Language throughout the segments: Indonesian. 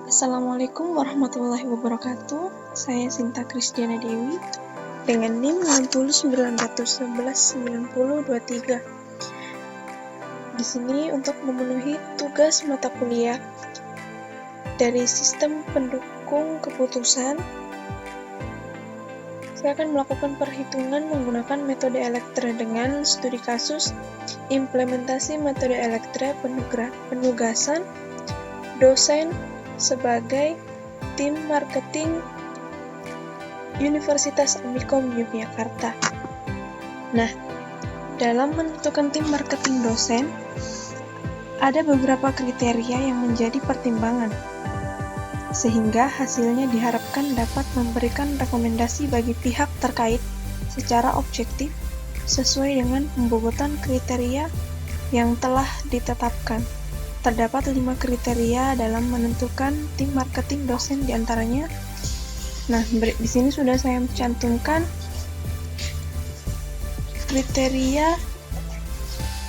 Assalamualaikum warahmatullahi wabarakatuh. Saya Sinta Krisdiana Dewi dengan NIM 609119023. Di sini untuk memenuhi tugas mata kuliah dari sistem pendukung keputusan, saya akan melakukan perhitungan menggunakan metode Elektra dengan studi kasus, implementasi metode Elektra, penugasan dosen sebagai tim marketing Universitas Amikom Yogyakarta. Nah, dalam menentukan tim marketing dosen, ada beberapa kriteria yang menjadi pertimbangan, sehingga hasilnya diharapkan dapat memberikan rekomendasi bagi pihak terkait secara objektif sesuai dengan pembobotan kriteria yang telah ditetapkan. Terdapat 5 kriteria dalam menentukan tim marketing dosen diantaranya. Nah, di sini sudah saya cantumkan kriteria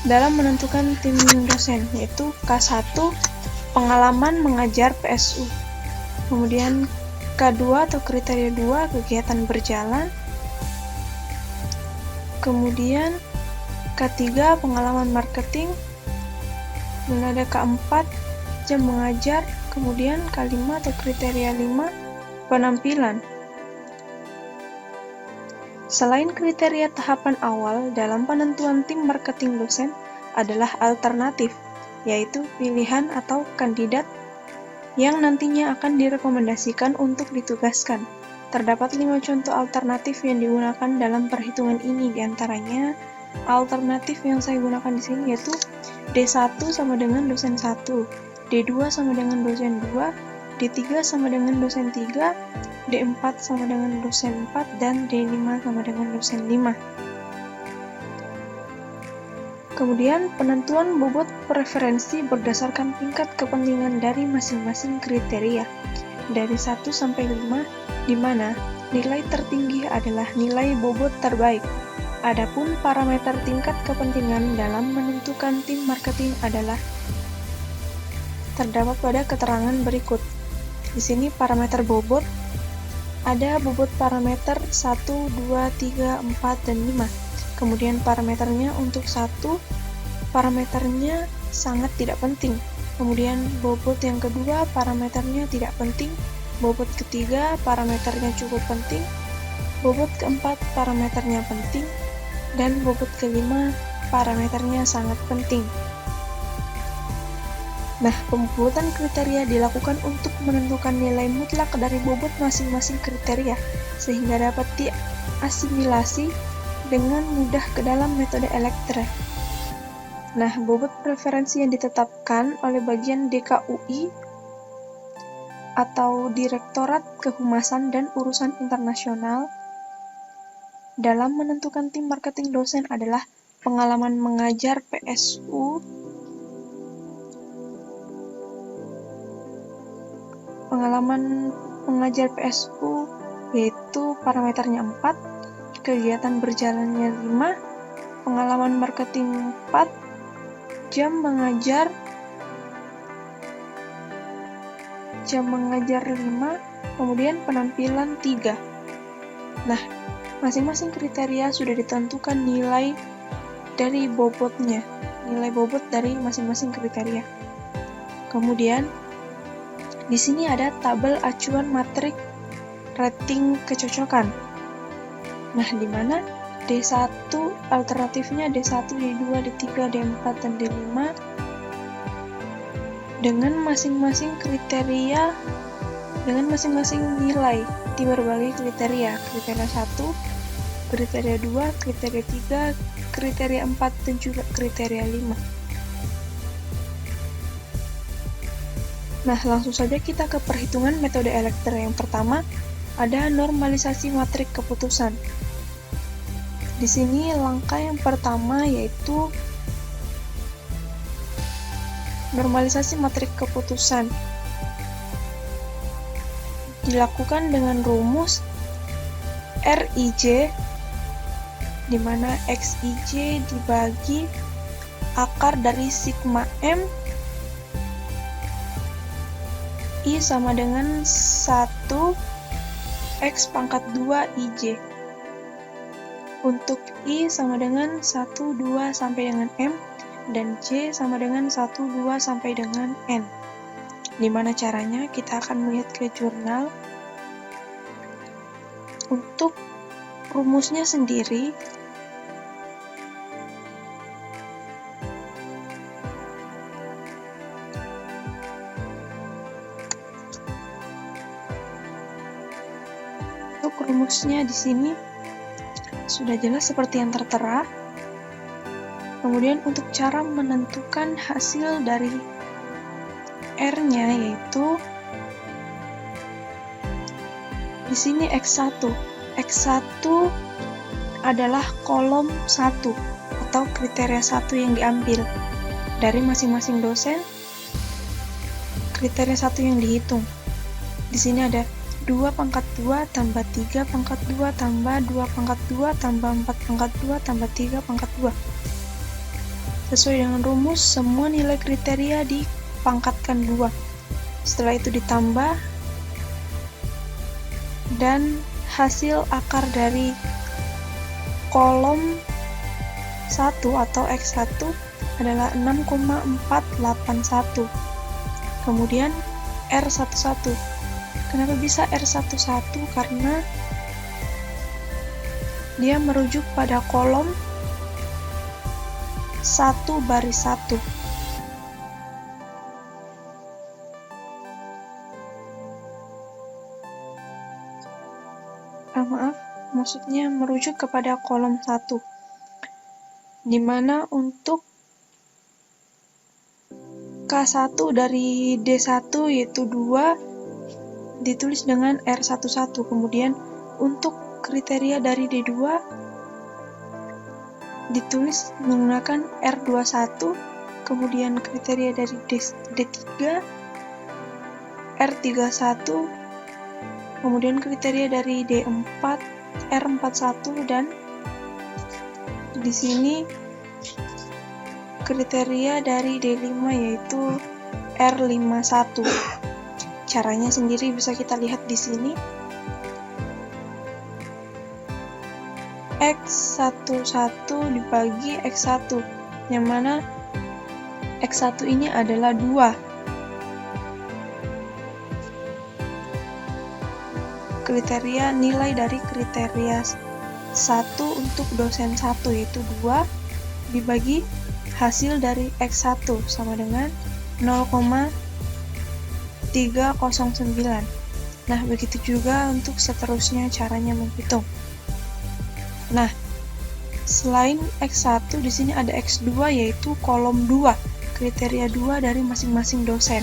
dalam menentukan tim dosen, yaitu K1, pengalaman mengajar PSU. Kemudian K2 atau kriteria 2, kegiatan berjalan. Kemudian K3, pengalaman marketing. Dan ada K4, jam mengajar. Kemudian K5 atau kriteria 5, penampilan. Selain kriteria tahapan awal dalam penentuan tim marketing dosen adalah alternatif, yaitu pilihan atau kandidat yang nantinya akan direkomendasikan untuk ditugaskan. Terdapat 5 contoh alternatif yang digunakan dalam perhitungan ini, diantaranya alternatif yang saya gunakan di sini yaitu D1 sama dengan dosen 1, D2 sama dengan dosen 2, D3 sama dengan dosen 3, D4 sama dengan dosen 4, dan D5 sama dengan dosen 5. Kemudian penentuan bobot preferensi berdasarkan tingkat kepentingan dari masing-masing kriteria dari 1 sampai 5, di mana nilai tertinggi adalah nilai bobot terbaik. Adapun parameter tingkat kepentingan dalam menentukan tim marketing adalah terdapat pada keterangan berikut. Di sini parameter bobot ada bobot parameter 1, 2, 3, 4, dan 5. Kemudian parameternya untuk 1, parameternya sangat tidak penting. Kemudian bobot yang kedua, parameternya tidak penting. Bobot ketiga, parameternya cukup penting. Bobot keempat, parameternya penting. Dan bobot kelima, parameternya sangat penting. Nah, pembobotan kriteria dilakukan untuk menentukan nilai mutlak dari bobot masing-masing kriteria, sehingga dapat diasimilasi dengan mudah ke dalam metode Elektra. Nah, bobot preferensi yang ditetapkan oleh bagian DKUI atau Direktorat Kehumasan dan Urusan Internasional dalam menentukan tim marketing dosen adalah pengalaman mengajar PSU, yaitu parameternya 4, kegiatan berjalannya 5, pengalaman marketing 4, jam mengajar 5, kemudian penampilan 3. Nah, masing-masing kriteria sudah ditentukan nilai dari bobotnya, nilai bobot dari masing-masing kriteria. Kemudian, di sini ada tabel acuan matrik rating kecocokan. Nah, di mana D1 alternatifnya D1, D2, D3, D4, dan D5 dengan masing-masing kriteria, dengan masing-masing nilai di berbagai kriteria. Kriteria 1, kriteria 2, kriteria 3, kriteria 4, dan juga kriteria 5. Nah, langsung saja kita ke perhitungan metode Elektra. Yang pertama, ada normalisasi matrik keputusan. Di sini langkah yang pertama yaitu normalisasi matrik keputusan. Dilakukan dengan rumus RIJ, di mana XIJ dibagi akar dari sigma M I sama dengan 1 X pangkat 2 IJ. Untuk I sama dengan 1, 2 sampai dengan M, dan J sama dengan 1, 2 sampai dengan N. Dimana caranya? Kita akan melihat ke jurnal. Untuk rumusnya sendiri, di sini sudah jelas seperti yang tertera. Kemudian untuk cara menentukan hasil dari R-nya, yaitu di sini X1. X1 adalah kolom 1 atau kriteria 1 yang diambil dari masing-masing dosen. Kriteria 1 yang dihitung. Di sini ada 2 pangkat 2 tambah 3 pangkat 2 tambah 2 pangkat 2 tambah 4 pangkat 2 tambah 3 pangkat 2. Sesuai dengan rumus, semua nilai kriteria dipangkatkan 2. Setelah itu ditambah, dan hasil akar dari kolom 1 atau X1 adalah 6,481. Kemudian R11. Kenapa bisa R11? Karena dia merujuk pada kolom 1 baris 1. Maksudnya merujuk kepada kolom 1. Dimana untuk K1 dari D1 yaitu 2 ditulis dengan R11. Kemudian untuk kriteria dari D2 ditulis menggunakan R21. Kemudian kriteria dari D3 R31. Kemudian kriteria dari D4 R41, dan di sini kriteria dari D5 yaitu R51. Caranya sendiri bisa kita lihat di sini. X11 dibagi X1, yang mana X1 ini adalah 2. Kriteria nilai dari kriteria 1 untuk dosen 1 yaitu 2 dibagi hasil dari X1 sama dengan 0,309. Nah, begitu juga untuk seterusnya caranya menghitung. Nah, selain X1 di sini ada X2 yaitu kolom 2, kriteria 2 dari masing-masing dosen.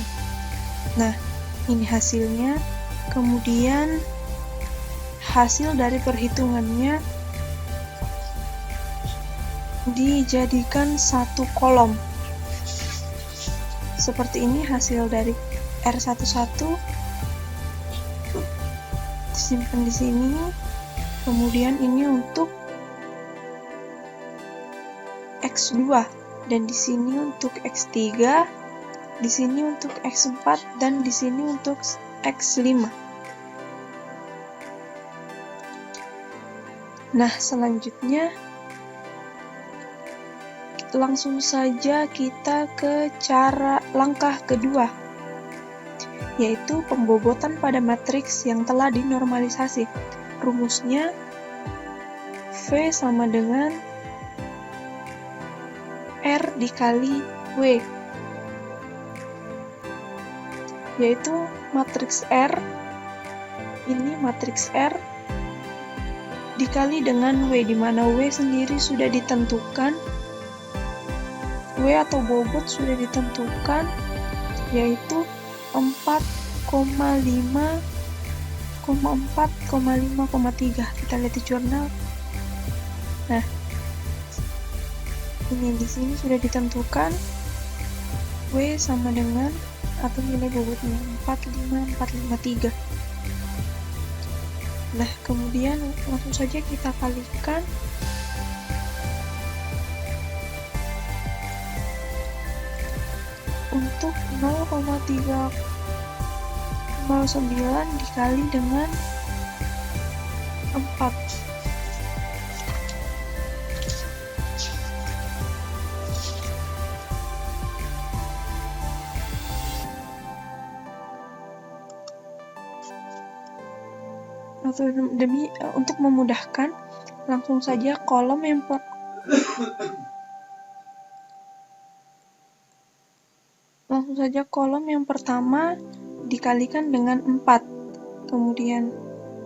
Nah, ini hasilnya. Kemudian hasil dari perhitungannya dijadikan satu kolom. Seperti ini hasil dari R11 disimpan di sini. Kemudian ini untuk X2, dan di sini untuk X3, di sini untuk X4, dan di sini untuk X5. Nah, selanjutnya langsung saja kita ke langkah kedua, yaitu pembobotan pada matriks yang telah dinormalisasi. Rumusnya V sama dengan R dikali W, yaitu matriks R, ini matriks R dikali dengan W, di mana W sendiri sudah ditentukan, W atau bobot sudah ditentukan, yaitu 4,5,3. Kita lihat di jurnal. Nah, ini di sini sudah ditentukan W sama dengan atau nilai bobotnya 4,5453. Nah, kemudian langsung saja kita kalikan untuk 0,3 0,9 dikali dengan 4. Atau untuk memudahkan, langsung saja kolom yang pertama dikalikan dengan 4, kemudian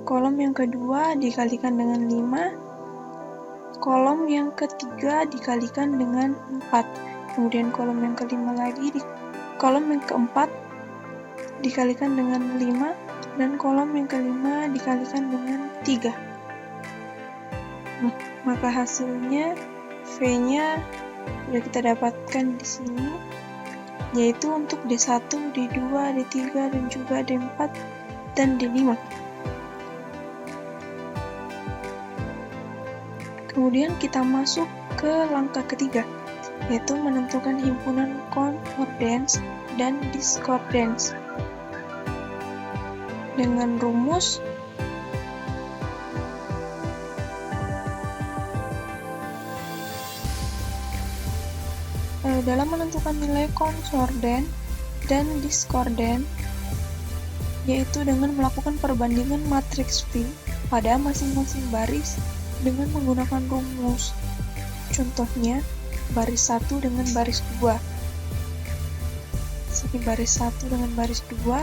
kolom yang kedua dikalikan dengan 5, kolom yang ketiga dikalikan dengan 4, kemudian kolom yang kelima lagi, kolom yang keempat dikalikan dengan 5, dan kolom yang kelima dikalikan dengan 3. Nah, maka hasilnya V-nya sudah kita dapatkan di sini, yaitu untuk D1, D2, D3, dan juga D4 dan D5. Kemudian kita masuk ke langkah ketiga, yaitu menentukan himpunan concordance dan discordance. Dengan rumus dalam menentukan nilai konsordan dan diskordan, yaitu dengan melakukan perbandingan matriks V pada masing-masing baris dengan menggunakan rumus. Contohnya, baris 1 dengan baris 2. Sini baris 1 dengan baris 2,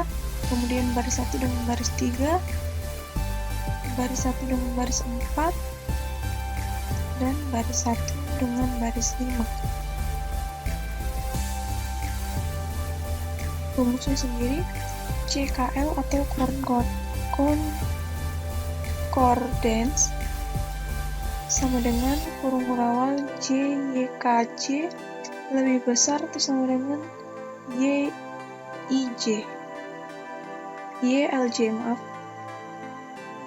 kemudian baris 1 dengan baris 3, baris 1 dengan baris 4, dan baris 1 dengan baris 5. Rumusnya sendiri CKL atau concordance sama dengan kurung awal JYKJ lebih besar atau sama dengan YLJ,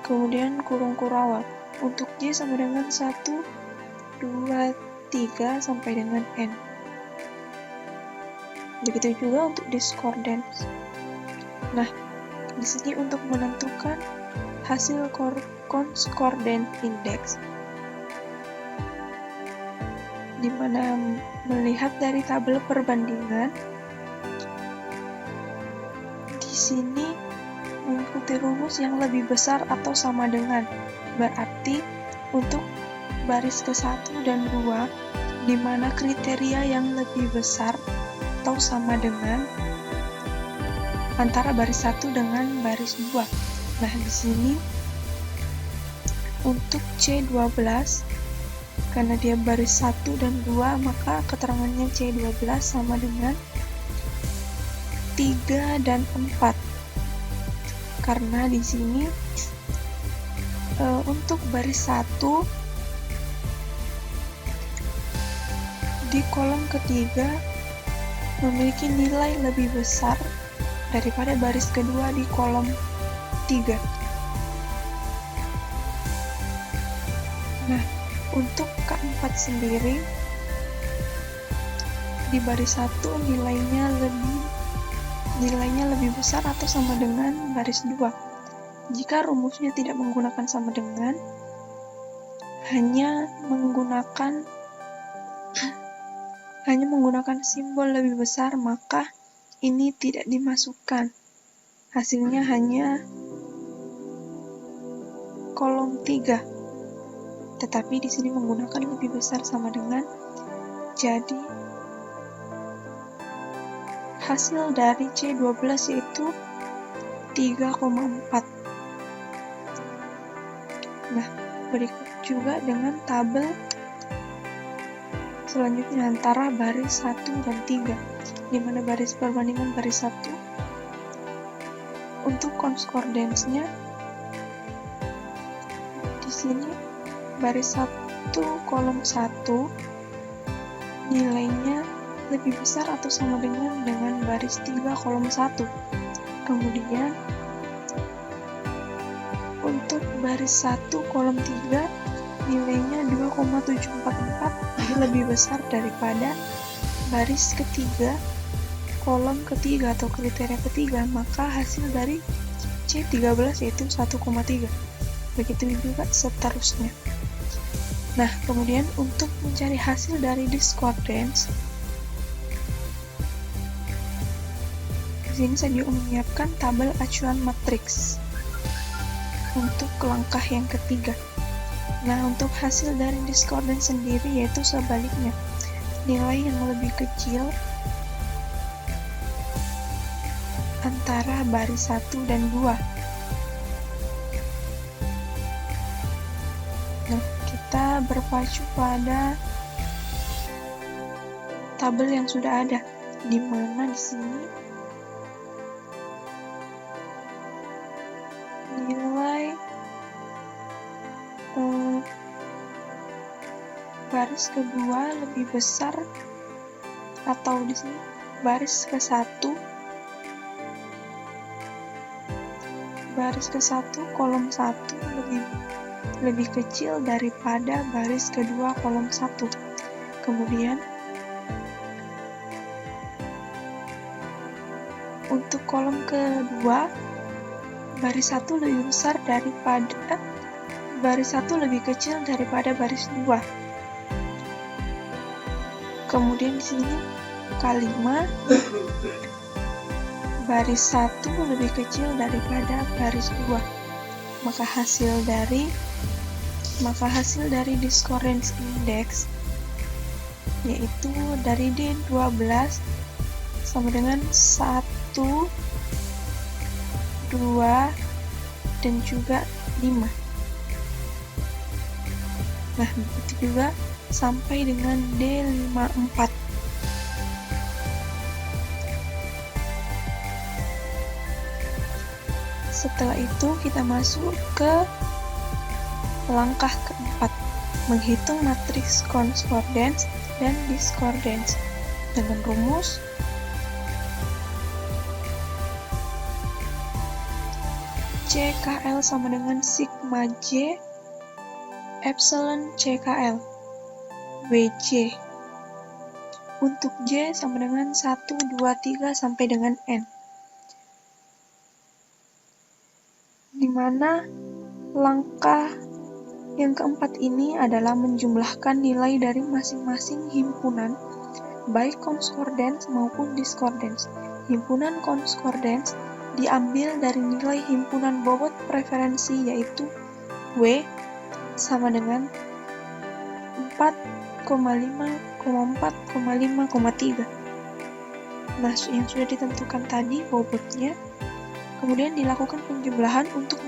kemudian kurung awal untuk J sama dengan 1, 2, 3 sampai dengan N. Begitu juga untuk discordance. Nah, di sini untuk menentukan hasil concordance index, di mana melihat dari tabel perbandingan, di sini mengikuti rumus yang lebih besar atau sama dengan. Berarti untuk baris ke-1 dan 2, di mana kriteria yang lebih besar atau sama dengan antara baris 1 dengan baris 2. Nah, di sini untuk C12, karena dia baris 1 dan 2, maka keterangannya C12 sama dengan 3 dan 4. Karena di sini untuk baris 1 di kolom ketiga memiliki nilai lebih besar daripada baris kedua di kolom 3. Nah, untuk K4 sendiri di baris 1 nilainya lebih besar atau sama dengan baris 2. Jika rumusnya tidak menggunakan sama dengan, hanya menggunakan simbol lebih besar, maka ini tidak dimasukkan. Hasilnya hanya kolom 3. Tetapi di sini menggunakan lebih besar sama dengan, jadi hasil dari C12 yaitu 3,4. Nah, berikut juga dengan tabel selanjutnya antara baris 1 dan 3, di mana baris perbandingan baris 1 untuk concordance-nya di sini baris 1 kolom 1 nilainya lebih besar atau sama dengan baris 3 kolom 1. Kemudian untuk baris 1 kolom 3 nilainya 2,744 lebih besar daripada baris ketiga kolom ketiga atau kriteria ketiga, maka hasil dari C13 yaitu 1,3. Begitu juga seterusnya. Nah, kemudian untuk mencari hasil dari discordance, di sini saya juga menyiapkan tabel acuan matriks untuk langkah yang ketiga. Nah, untuk hasil dari discordance sendiri yaitu sebaliknya, nilai yang lebih kecil antara baris 1 dan 2. Nah, kita berpacu pada tabel yang sudah ada, di mana di sini nilai baris kedua lebih besar, atau di sini baris ke-1 kolom 1 lebih kecil daripada baris kedua kolom 1. Kemudian untuk kolom kedua, baris 1 lebih besar daripada baris 1 lebih kecil daripada baris 2. Kemudian di sini K5, baris 1 lebih kecil daripada baris 2. Maka hasil dari discordance index yaitu dari D12 sama dengan 1, 2, dan juga 5. Nah, begitu juga sampai dengan D54. Setelah itu kita masuk ke langkah keempat, menghitung matriks concordance dan discordance dengan rumus CKL sama dengan sigma J epsilon CKL WJ. Untuk J sama dengan 1, 2, 3 sampai dengan N, di mana langkah yang keempat ini adalah menjumlahkan nilai dari masing-masing himpunan, baik concordance maupun discordance. Himpunan concordance diambil dari nilai himpunan bobot preferensi, yaitu W sama dengan 4,5,4,5,3. Nah, yang sudah ditentukan tadi bobotnya, kemudian dilakukan penjumlahan untuk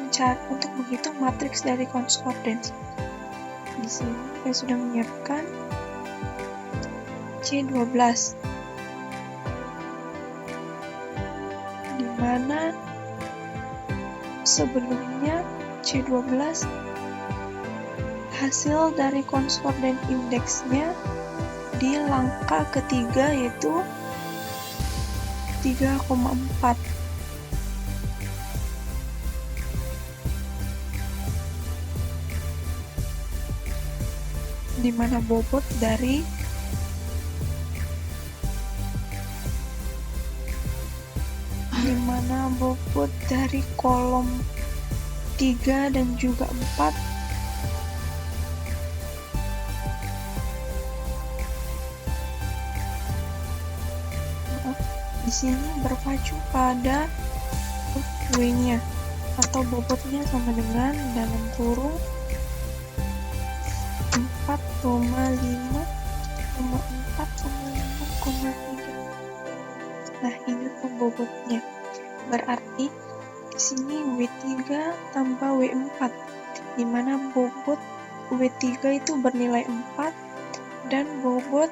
menghitung matriks dari concordance. Di sini saya sudah menyiapkan C12, di mana sebelumnya C12 hasil dari concordance indeksnya di langkah ketiga yaitu 3,4. Di mana bobot dari kolom 3 dan juga 4 di sini berpacu pada W-nya atau bobotnya sama dengan dalam kurung 4,5,4,5,3. Nah, ini pembobotnya. Berarti di sini W3 tambah W4, di mana bobot W3 itu bernilai 4 dan bobot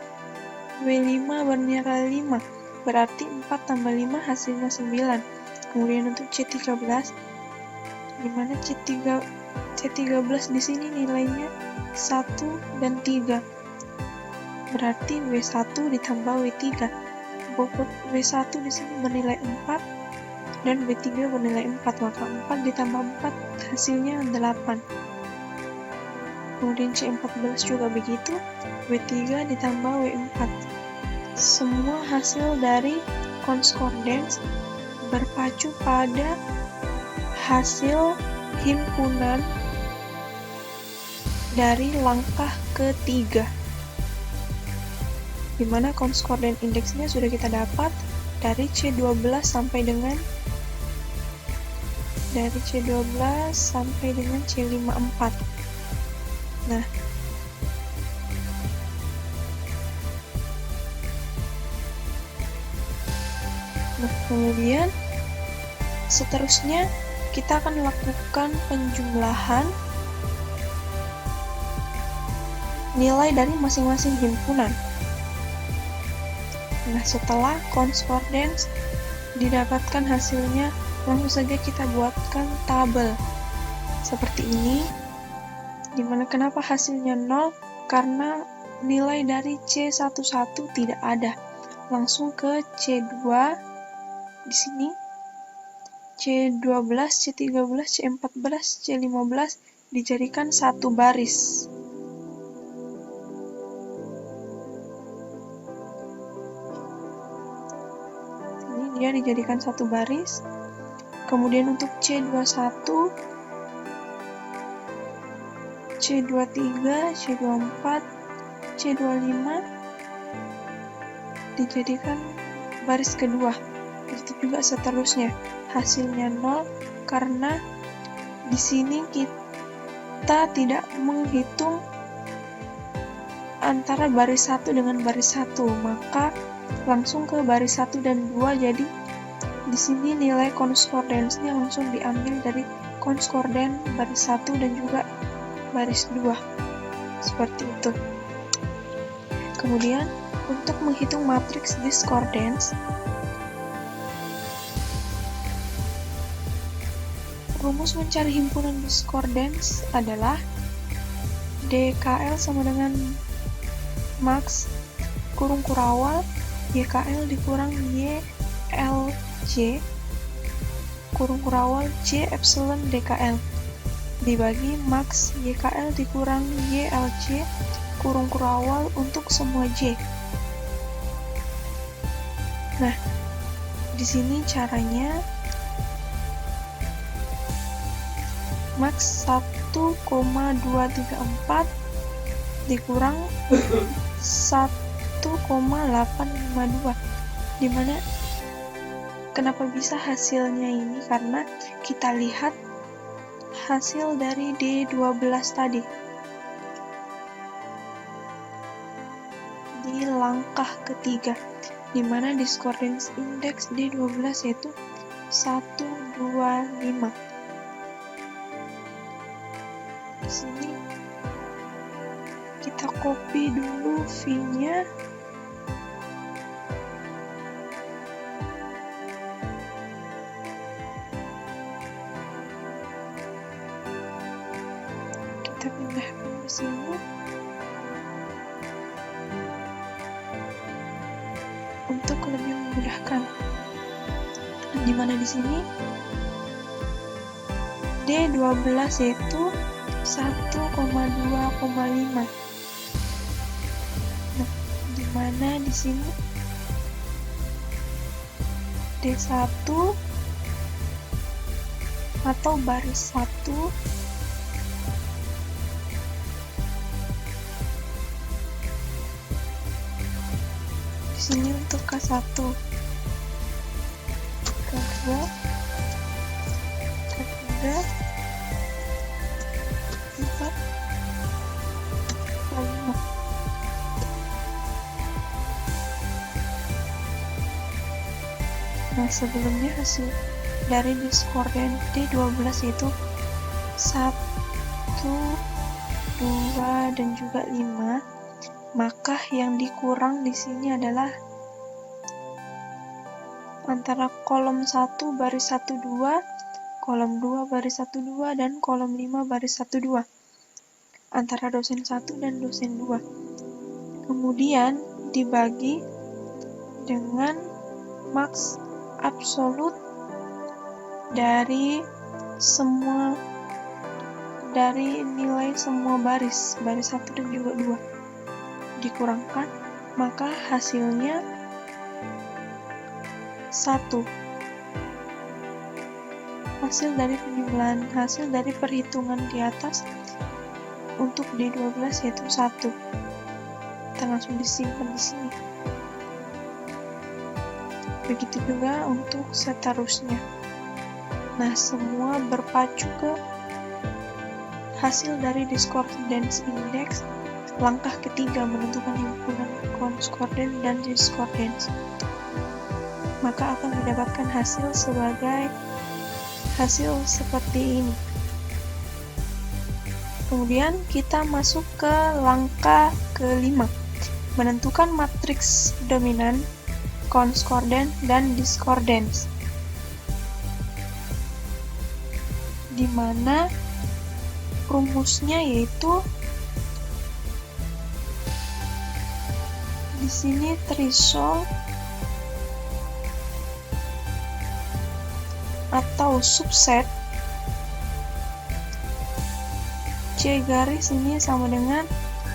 W5 bernilai 5. Berarti 4 tambah 5 hasilnya 9. Kemudian untuk C13, di mana C13 di sini nilainya 1 dan 3. Berarti W1 ditambah W3. Bobot W1 di sini bernilai 4 dan W3 bernilai 4, maka 4 ditambah 4 hasilnya 8. Kemudian C14 juga begitu, W3 ditambah W4. semua hasil dari konskordens berpacu pada hasil himpunan dari langkah ketiga, di mana konskorden indeksnya sudah kita dapat dari C12 sampai dengan C54. Nah, kemudian seterusnya kita akan lakukan penjumlahan nilai dari masing-masing himpunan. Nah, setelah konskordens didapatkan hasilnya, langsung saja kita buatkan tabel seperti ini, dimana kenapa hasilnya 0? Karena nilai dari C11 tidak ada. Langsung ke C2 di sini, C12, C13, C14, C15 dijadikan satu baris. Ini dia dijadikan satu baris. Kemudian untuk C21, C23, C24, C25 dijadikan baris kedua. Begitu juga seterusnya. Hasilnya 0 karena di sini kita tidak menghitung antara baris 1 dengan baris 1, maka langsung ke baris 1 dan 2, jadi di sini nilai konskordensnya langsung diambil dari konskorden baris 1 dan juga baris 2. Seperti itu. Kemudian untuk menghitung matriks diskordens, rumus mencari himpunan diskordens adalah DKL sama dengan max kurung kurawal YKL dikurang YLC kurung kurawal J epsilon DKL dibagi max YKL dikurang YLC kurung kurawal untuk semua J. Nah, di sini caranya max 1,234 dikurang 1,852, dimana kenapa bisa hasilnya ini, karena kita lihat hasil dari D12 tadi di langkah ketiga, dimana diskordens indeks D12 yaitu 125. Di sini kita copy dulu V-nya. Kita pindahkan ke sini untuk lebih memudahkan. Dimana di sini D12 yaitu 1,2,5. Nah, dimana di sini D1 atau baris 1 di sini untuk K1, K2, K3, 4, K5. Nah, sebelumnya hasil dari diskorden D12 yaitu 1, 2, dan juga 5, maka yang dikurang di sini adalah antara kolom 1 baris 12, kolom 2 baris 12, dan kolom 5 baris 12 antara dosen 1 dan dosen 2. Kemudian dibagi dengan maks absolut dari nilai semua baris 1 dan juga 2 dikurangkan, maka hasilnya 1. Hasil dari penjumlahan, hasil dari perhitungan di atas untuk D12 yaitu 1. Kita langsung disimpan di sini. Begitu juga untuk seterusnya. Nah, semua berpacu ke hasil dari discordance index. Langkah ketiga, menentukan himpunan concordant dan discordance. Maka akan didapatkan hasil sebagai hasil seperti ini. Kemudian kita masuk ke langkah kelima, menentukan matriks dominan, concordant, dan discordance, di mana rumusnya yaitu di sini threshold atau subset C garis ini sama dengan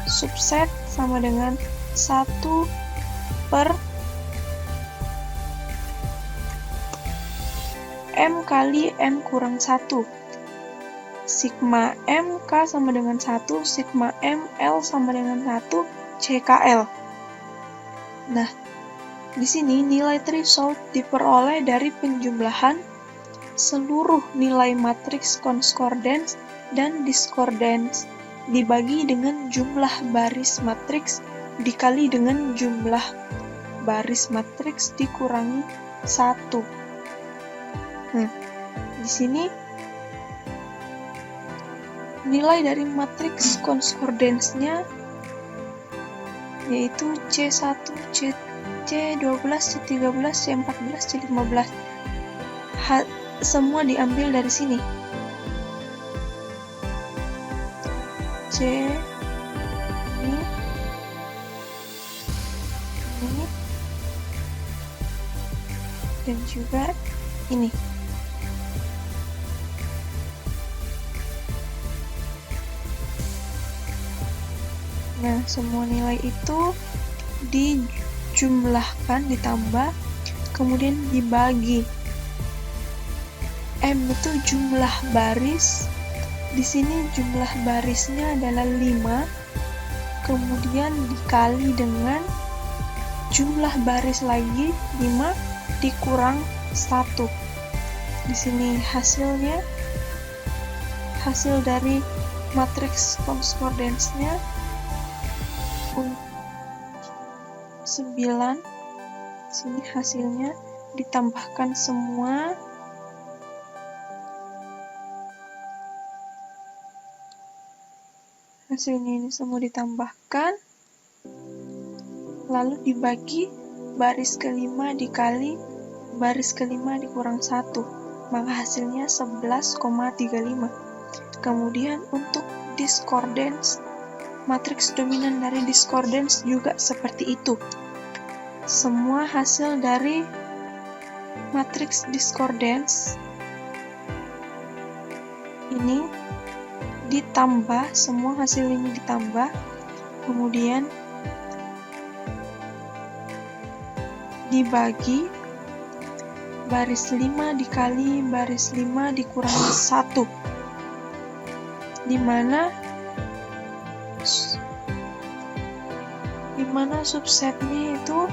subset sama dengan 1 per M kali M kurang 1. Sigma M K sama dengan 1, sigma M L sama dengan 1, CKL. Nah, di sini nilai threshold diperoleh dari penjumlahan seluruh nilai matriks concordance dan discordance dibagi dengan jumlah baris matriks dikali dengan jumlah baris matriks dikurangi 1. Di sini nilai dari matriks concordance-nya yaitu C1, C12, C13, C14, C15. Semua diambil dari sini. C ini dan juga ini. Nah, semua nilai itu dijumlahkan, ditambah, kemudian dibagi. M itu jumlah baris. Di sini jumlah barisnya adalah 5, kemudian dikali dengan jumlah baris lagi 5 dikurang 1. Di sini hasilnya, hasil dari matriks concordance-nya 9. Sini hasilnya ditambahkan semua. Hasilnya ini semua ditambahkan, lalu dibagi baris kelima dikali baris kelima dikurang 1, maka hasilnya 11,35. Kemudian untuk discordance, matriks dominan dari discordance juga seperti itu. Semua hasil dari matriks discordance ini ditambah, semua hasil ini ditambah, kemudian dibagi baris 5 dikali baris 5 dikurangi 1, di mana subsetnya itu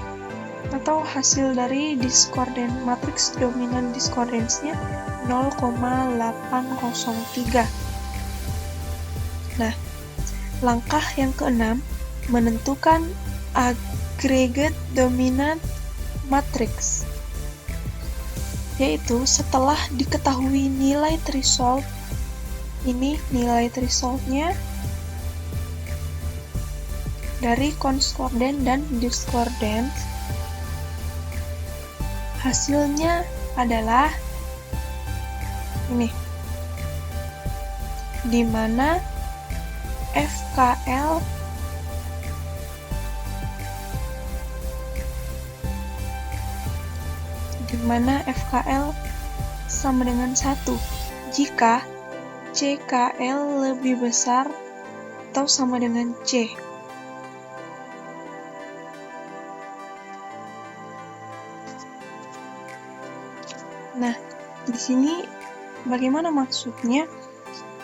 atau hasil dari discordant, matriks dominan discordance-nya 0,803. Nah, langkah yang keenam, menentukan aggregate dominant matrix, yaitu setelah diketahui nilai threshold, ini nilai thresholdnya dari concordant dan discordance, hasilnya adalah ini, di mana FKL sama dengan 1 jika CKL lebih besar atau sama dengan C. Nah, di sini bagaimana maksudnya?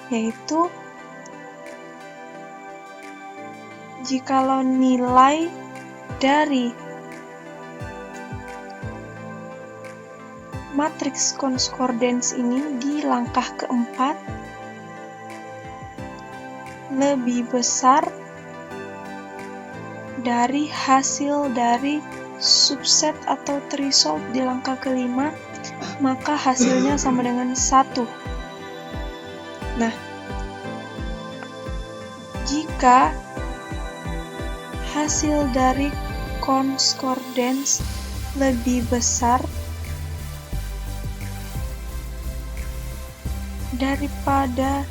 Yaitu jikalau nilai dari matriks concordance ini di langkah keempat lebih besar dari hasil dari subset atau threshold di langkah kelima, maka hasilnya sama dengan 1. Nah, jika hasil dari concordance lebih besar daripada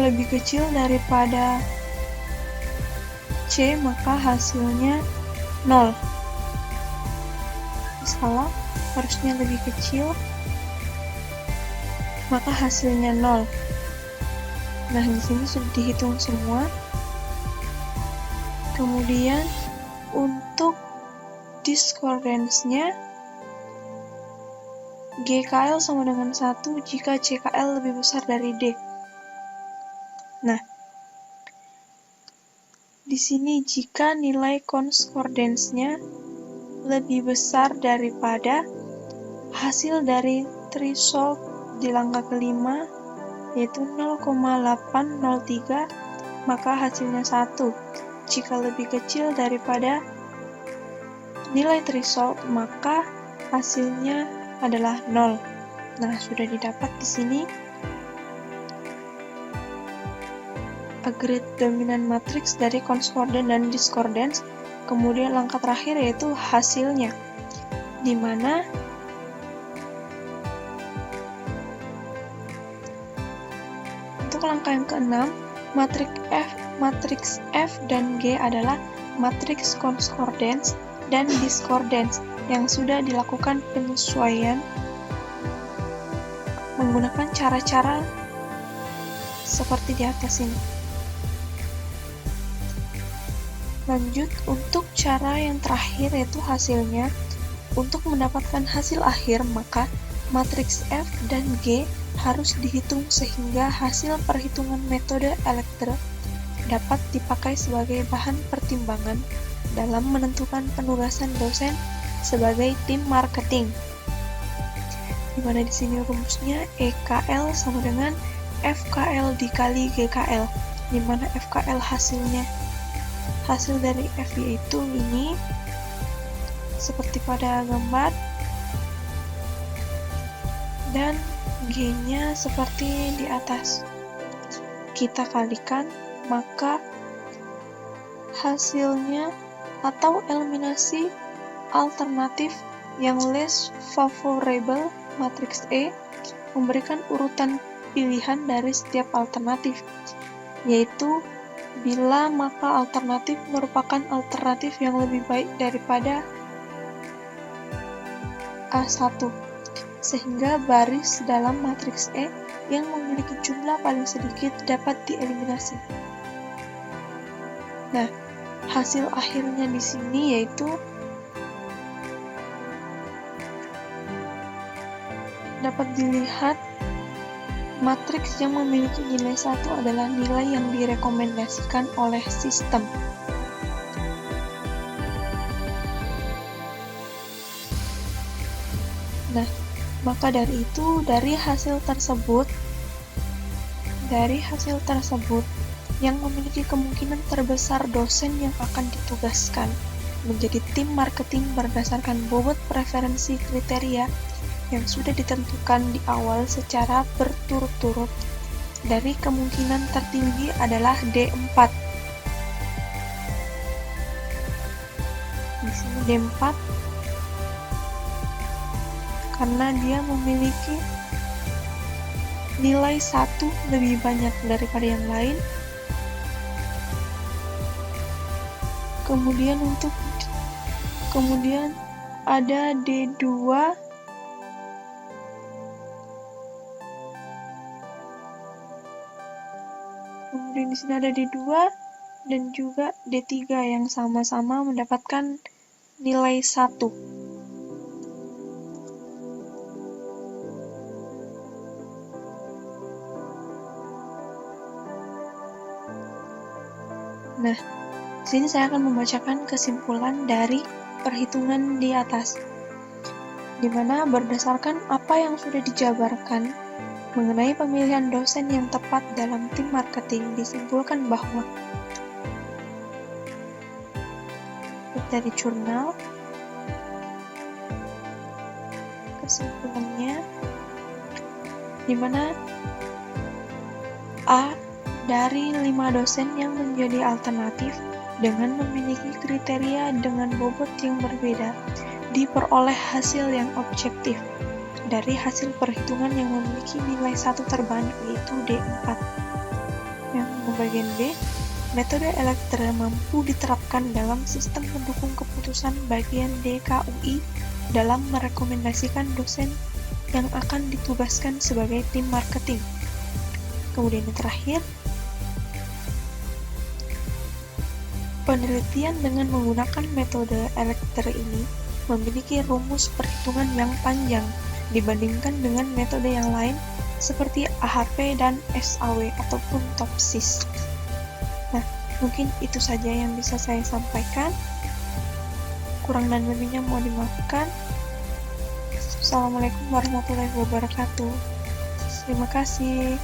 lebih kecil daripada C, maka hasilnya 0. Salah, harusnya lebih kecil, maka hasilnya 0. Nah, di sini sudah dihitung semua. Kemudian untuk discordance-nya GKL sama dengan 1 jika CKL lebih besar dari D. Nah, di sini jika nilai concordance-nya lebih besar daripada hasil dari threshold di langkah kelima, yaitu 0,803, maka hasilnya 1. Jika lebih kecil daripada nilai threshold, maka hasilnya adalah 0. Nah, sudah didapat di sini agreed dominant matrix dari concordant dan discordance. Kemudian langkah terakhir yaitu hasilnya, di mana untuk langkah yang keenam, matriks F dan G adalah matriks concordance dan discordance yang sudah dilakukan penyesuaian menggunakan cara-cara seperti di atas ini. Lanjut, untuk cara yang terakhir yaitu hasilnya. Untuk mendapatkan hasil akhir, maka matriks F dan G harus dihitung sehingga hasil perhitungan metode elektronik dapat dipakai sebagai bahan pertimbangan dalam menentukan penugasan dosen sebagai tim marketing. Di mana di sini rumusnya EKL sama dengan FKL dikali GKL, di mana FKL hasil dari F yaitu ini seperti pada gambar, dan G-nya seperti di atas. Kita kalikan, maka hasilnya atau eliminasi alternatif yang less favorable matriks E memberikan urutan pilihan dari setiap alternatif, yaitu bila maka alternatif merupakan alternatif yang lebih baik daripada A1, sehingga baris dalam matriks E yang memiliki jumlah paling sedikit dapat dieliminasi. Nah, hasil akhirnya di sini yaitu dapat dilihat matriks yang memiliki nilai 1 adalah nilai yang direkomendasikan oleh sistem. Nah, maka dari itu, dari hasil tersebut yang memiliki kemungkinan terbesar dosen yang akan ditugaskan menjadi tim marketing berdasarkan bobot preferensi kriteria yang sudah ditentukan di awal secara berturut-turut. Dari kemungkinan tertinggi adalah D4. Di sini D4 karena dia memiliki nilai 1 lebih banyak daripada yang lain. Kemudian ada D2 Kemudian di sini ada D2 dan juga D3 yang sama-sama mendapatkan nilai 1. Nah, di sini saya akan membacakan kesimpulan dari perhitungan di atas, di mana berdasarkan apa yang sudah dijabarkan mengenai pemilihan dosen yang tepat dalam tim marketing, disimpulkan bahwa dari jurnal, kesimpulannya di mana A dari 5 dosen yang menjadi alternatif dengan memiliki kriteria dengan bobot yang berbeda diperoleh hasil yang objektif dari hasil perhitungan yang memiliki nilai 1 terbanyak, yaitu D4. Yang bagian B, metode elektra mampu diterapkan dalam sistem pendukung keputusan bagian DKUI dalam merekomendasikan dosen yang akan ditugaskan sebagai tim marketing. Kemudian yang terakhir, penelitian dengan menggunakan metode elektra ini memiliki rumus perhitungan yang panjang dibandingkan dengan metode yang lain seperti AHP dan SAW ataupun TOPSIS. Nah, mungkin itu saja yang bisa saya sampaikan. Kurang dan lebihnya mohon dimaafkan. Assalamualaikum warahmatullahi wabarakatuh. Terima kasih.